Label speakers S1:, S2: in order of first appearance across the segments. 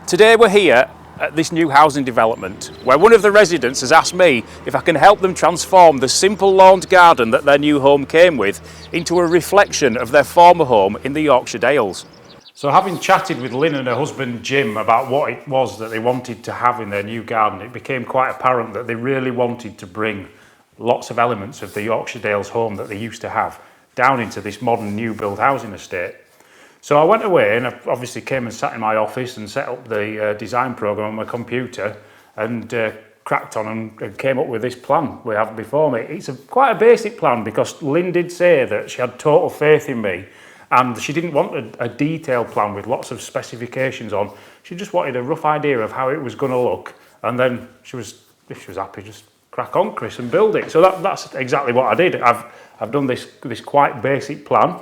S1: Today we're here at this new housing development where one of the residents has asked me if I can help them transform the simple lawned garden that their new home came with into a reflection of their former home in the Yorkshire Dales. So having chatted with Lynn and her husband Jim about what it was that they wanted to have in their new garden, it became quite apparent that they really wanted to bring lots of elements of the Yorkshire Dales home that they used to have down into this modern new build housing estate. So I went away and I obviously came and sat in my office and set up the design program on my computer and cracked on and came up with this plan we have before me. It's quite a basic plan because Lynn did say that she had total faith in me and she didn't want a detailed plan with lots of specifications on. She just wanted a rough idea of how it was going to look, and then if she was happy, just crack on, Chris, and build it. So that's exactly what I did. I've done this quite basic plan.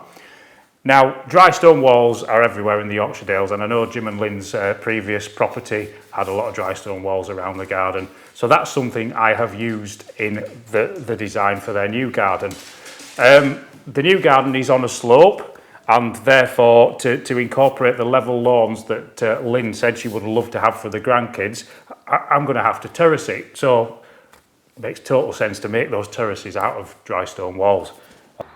S1: Now, dry stone walls are everywhere in the Yorkshire Dales, and I know Jim and Lynn's previous property had a lot of dry stone walls around the garden. So that's something I have used in the design for their new garden. The new garden is on a slope, and therefore to incorporate the level lawns that Lynn said she would love to have for the grandkids, I'm going to have to terrace it. So it makes total sense to make those terraces out of dry stone walls.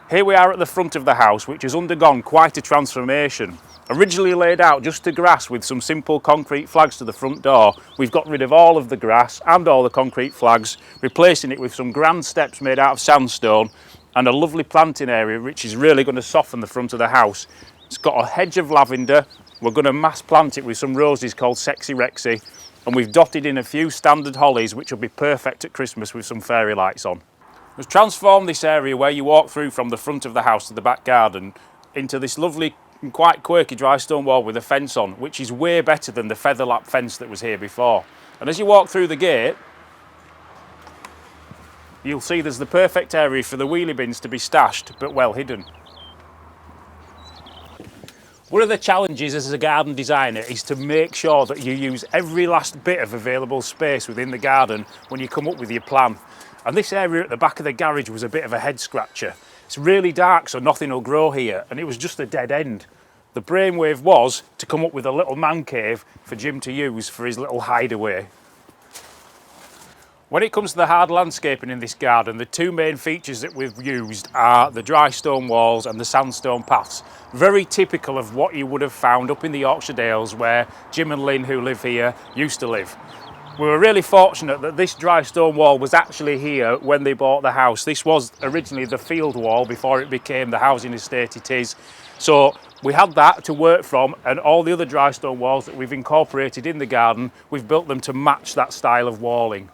S1: Here we are at the front of the house, which has undergone quite a transformation. Originally laid out just to grass with some simple concrete flags to the front door, we've got rid of all of the grass and all the concrete flags, replacing it with some grand steps made out of sandstone and a lovely planting area which is really going to soften the front of the house. It's got a hedge of lavender. We're going to mass plant it with some roses called Sexy Rexy, and we've dotted in a few standard hollies which will be perfect at Christmas with some fairy lights on. We've transformed this area where you walk through from the front of the house to the back garden into this lovely and quite quirky dry stone wall with a fence on, which is way better than the featherlap fence that was here before. And as you walk through the gate, you'll see there's the perfect area for the wheelie bins to be stashed, but well hidden. One of the challenges as a garden designer is to make sure that you use every last bit of available space within the garden when you come up with your plan. And this area at the back of the garage was a bit of a head scratcher. It's really dark, so nothing will grow here, and it was just a dead end. The brainwave was to come up with a little man cave for Jim to use for his little hideaway. When it comes to the hard landscaping in this garden, the two main features that we've used are the dry stone walls and the sandstone paths. Very typical of what you would have found up in the Yorkshire Dales where Jim and Lynn, who live here, used to live. We were really fortunate that this dry stone wall was actually here when they bought the house. This was originally the field wall before it became the housing estate it is. So we had that to work from, and all the other dry stone walls that we've incorporated in the garden, we've built them to match that style of walling.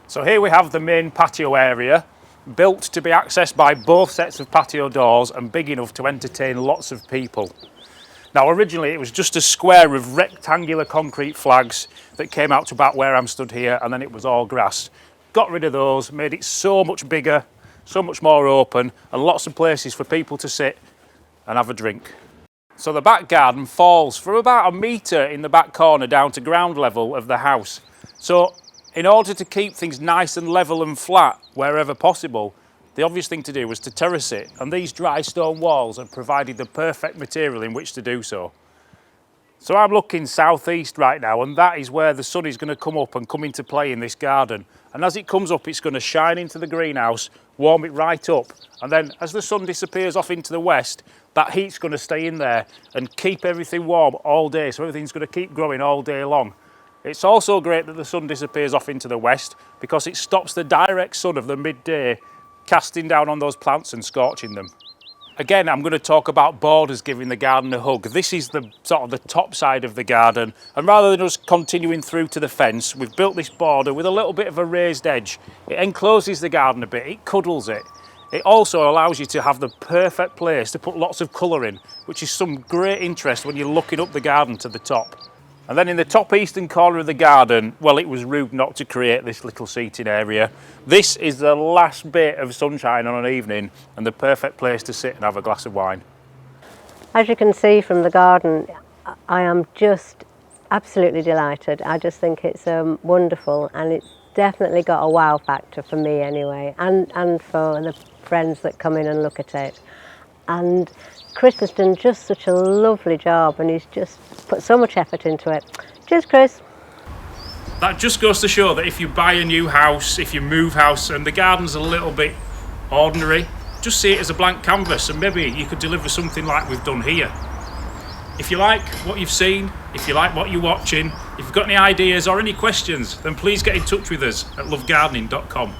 S1: So here we have the main patio area, built to be accessed by both sets of patio doors and big enough to entertain lots of people. Now originally it was just a square of rectangular concrete flags that came out to about where I'm stood here, and then it was all grass. Got rid of those, made it so much bigger, so much more open, and lots of places for people to sit and have a drink. So the back garden falls from about 1 metre in the back corner down to ground level of the house. So in order to keep things nice and level and flat wherever possible, the obvious thing to do was to terrace it, and these dry stone walls have provided the perfect material in which to do so. So I'm looking southeast right now, and that is where the sun is going to come up and come into play in this garden. And as it comes up, it's going to shine into the greenhouse, warm it right up, and then as the sun disappears off into the west, that heat's going to stay in there and keep everything warm all day, so everything's going to keep growing all day long. It's also great that the sun disappears off into the west because it stops the direct sun of the midday casting down on those plants and scorching them. Again, I'm going to talk about borders giving the garden a hug. This is the sort of the top side of the garden, and rather than us continuing through to the fence, we've built this border with a little bit of a raised edge. It encloses the garden a bit, it cuddles it. It also allows you to have the perfect place to put lots of colour in, which is some great interest when you're looking up the garden to the top. And then in the top eastern corner of the garden, well, it was rude not to create this little seating area. This is the last bit of sunshine on an evening and the perfect place to sit and have a glass of wine.
S2: As you can see from the garden, I am just absolutely delighted. I just think it's wonderful, and definitely got a wow factor for me anyway, and for the friends that come in and look at it. And Chris has done just such a lovely job, and he's just put so much effort into it. Cheers, Chris.
S1: That just goes to show that if you buy a new house, if you move house and the garden's a little bit ordinary, just see it as a blank canvas and maybe you could deliver something like we've done here. If you like what you've seen, if you like what you're watching, if you've got any ideas or any questions, then please get in touch with us at lovegardening.com.